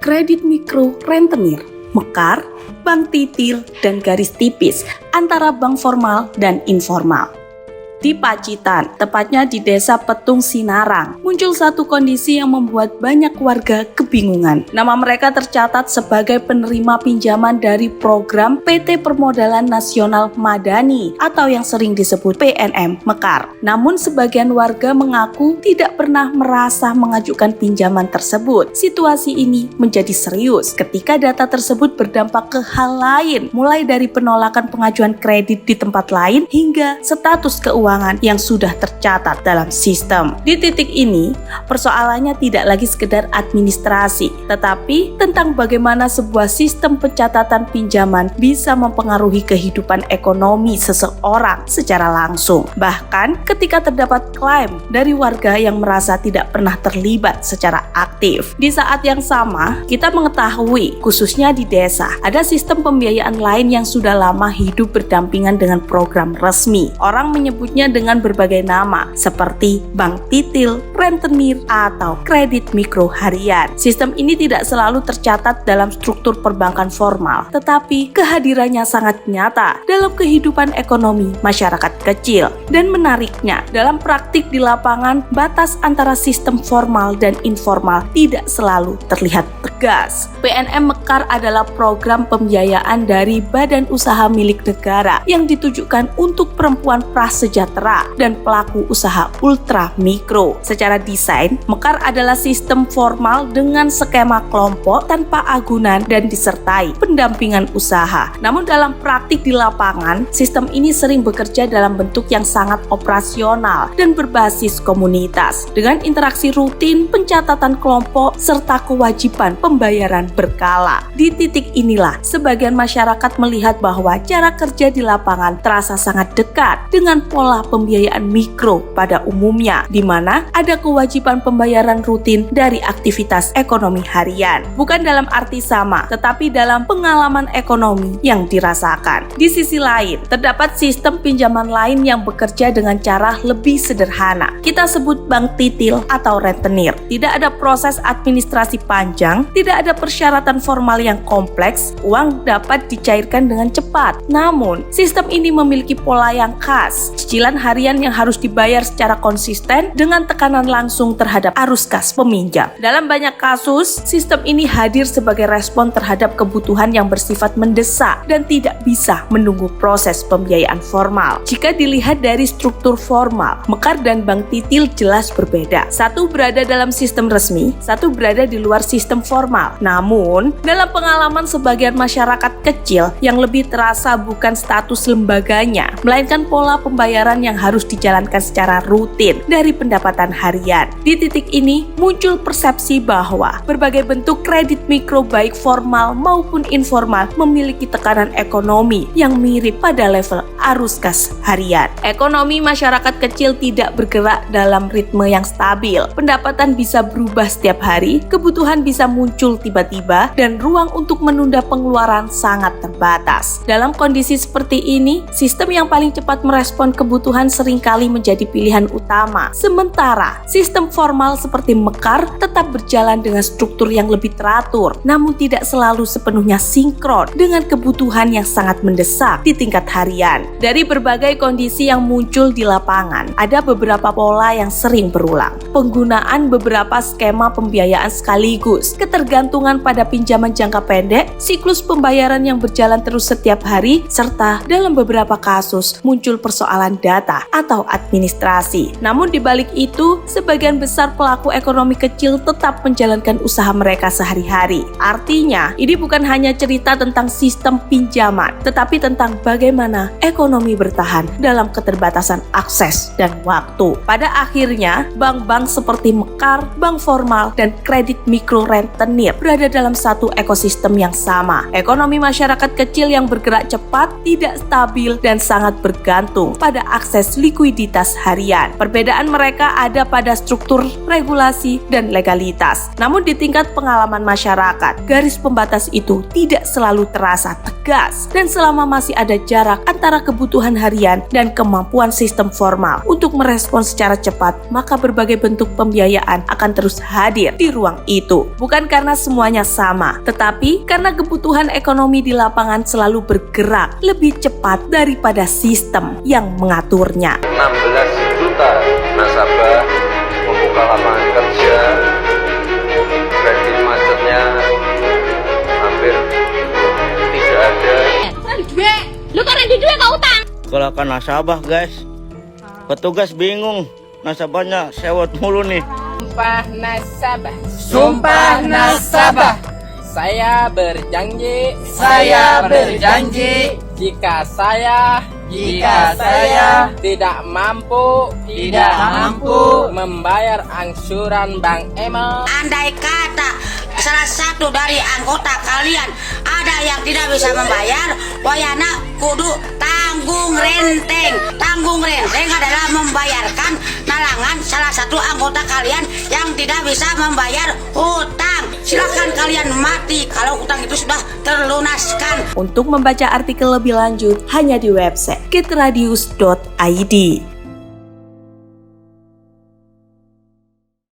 kredit mikro rentenir, mekar, bank titil, dan garis tipis antara bank formal dan informal. Di Pacitan, tepatnya di Desa Petung Sinarang, muncul satu kondisi yang membuat banyak warga kebingungan. Nama mereka tercatat sebagai penerima pinjaman dari program PT Permodalan Nasional Madani atau yang sering disebut PNM Mekar. Namun sebagian warga mengaku tidak pernah merasa mengajukan pinjaman tersebut. Situasi ini menjadi serius ketika data tersebut berdampak ke hal lain, mulai dari penolakan pengajuan kredit di tempat lain hingga status keuangan yang sudah tercatat dalam sistem. Di titik ini, persoalannya tidak lagi sekedar administrasi, tetapi tentang bagaimana sebuah sistem pencatatan pinjaman bisa mempengaruhi kehidupan ekonomi seseorang secara langsung. Bahkan ketika terdapat klaim dari warga yang merasa tidak pernah terlibat secara aktif. Di saat yang sama, kita mengetahui, khususnya di desa, ada sistem pembiayaan lain yang sudah lama hidup berdampingan dengan program resmi. Orang menyebutnya dengan berbagai nama seperti bank titil, rentenir, atau kredit mikro harian. Sistem ini tidak selalu tercatat dalam struktur perbankan formal, tetapi kehadirannya sangat nyata dalam kehidupan ekonomi masyarakat kecil. Dan menariknya, dalam praktik di lapangan, batas antara sistem formal dan informal tidak selalu terlihat tegas. PNM Mekar adalah program pembiayaan dari badan usaha milik negara yang ditujukan untuk perempuan prasejahtera dan pelaku usaha ultra mikro. Secara desain, Mekar adalah sistem formal dengan skema kelompok tanpa agunan dan disertai pendampingan usaha. Namun dalam praktik di lapangan, sistem ini sering bekerja dalam bentuk yang sangat operasional dan berbasis komunitas dengan interaksi rutin, pencatatan kelompok, serta kewajiban pembayaran berkala. Di titik inilah, sebagian masyarakat melihat bahwa cara kerja di lapangan terasa sangat dekat dengan pola pembiayaan mikro pada umumnya, di mana ada kewajiban pembayaran rutin dari aktivitas ekonomi harian. Bukan dalam arti sama, tetapi dalam pengalaman ekonomi yang dirasakan. Di sisi lain, terdapat sistem pinjaman lain yang bekerja dengan cara lebih sederhana. Kita sebut bank titil atau rentenir. Tidak ada proses administrasi panjang, tidak ada persyaratan formal yang kompleks, uang dapat dicairkan dengan cepat. Namun, sistem ini memiliki pola yang khas. Cicilan harian yang harus dibayar secara konsisten dengan tekanan langsung terhadap arus kas peminjam. Dalam banyak kasus, sistem ini hadir sebagai respon terhadap kebutuhan yang bersifat mendesak dan tidak bisa menunggu proses pembiayaan formal. Jika dilihat dari struktur formal, Mekar dan bank titil jelas berbeda. Satu berada dalam sistem resmi, satu berada di luar sistem formal. Namun, dalam pengalaman sebagian masyarakat kecil yang lebih terasa bukan status lembaganya, melainkan pola pembayaran yang harus dijalankan secara rutin dari pendapatan harian. Di titik ini muncul persepsi bahwa berbagai bentuk kredit mikro baik formal maupun informal memiliki tekanan ekonomi yang mirip pada level arus kas harian. Ekonomi masyarakat kecil tidak bergerak dalam ritme yang stabil. Pendapatan bisa berubah setiap hari, kebutuhan bisa muncul tiba-tiba, dan ruang untuk menunda pengeluaran sangat terbatas. Dalam kondisi seperti ini, sistem yang paling cepat merespon kebutuhan seringkali menjadi pilihan utama. Sementara sistem formal seperti Mekar tetap berjalan dengan struktur yang lebih teratur, namun tidak selalu sepenuhnya sinkron dengan kebutuhan yang sangat mendesak di tingkat harian. Dari berbagai kondisi yang muncul di lapangan, ada beberapa pola yang sering berulang. Penggunaan beberapa skema pembiayaan sekaligus, ketergantungan pada pinjaman jangka pendek, siklus pembayaran yang berjalan terus setiap hari, serta dalam beberapa kasus muncul persoalan data atau administrasi. Namun di balik itu, sebagian besar pelaku ekonomi kecil tetap menjalankan usaha mereka sehari-hari. Artinya, ini bukan hanya cerita tentang sistem pinjaman, tetapi tentang bagaimana ekonomi bertahan dalam keterbatasan akses dan waktu. Pada akhirnya, bank-bank seperti Mekar, bank formal, dan kredit mikro rentenir berada dalam satu ekosistem yang sama. Ekonomi masyarakat kecil yang bergerak cepat, tidak stabil, dan sangat bergantung pada akses likuiditas harian. Perbedaan mereka ada pada struktur regulasi dan legalitas. Namun di tingkat pengalaman masyarakat, garis pembatas itu tidak selalu terasa tegas, dan selama masih ada jarak antara kebutuhan kebutuhan harian dan kemampuan sistem formal untuk merespons secara cepat, maka berbagai bentuk pembiayaan akan terus hadir di ruang itu. Bukan karena semuanya sama, tetapi karena kebutuhan ekonomi di lapangan selalu bergerak lebih cepat daripada sistem yang mengaturnya. 16 juta nasabah membuka lapangan kerja, kredit macetnya hampir tidak ada. Lu kan ada duit kau utang. Kalau kan nasabah guys, petugas bingung, nasabahnya sewot mulu nih. Sumpah nasabah. Sumpah nasabah. Saya berjanji. Jika saya tidak mampu membayar angsuran Bank Emel. Andai kata salah satu dari anggota kalian ada yang tidak bisa membayar, wayana kudu tanggung renteng. Tanggung renteng adalah membayarkan nalangan salah satu anggota kalian yang tidak bisa membayar hutang. Silakan kalian mati kalau hutang itu sudah terlunaskan. Untuk membaca artikel lebih lanjut hanya di website kitradius.id.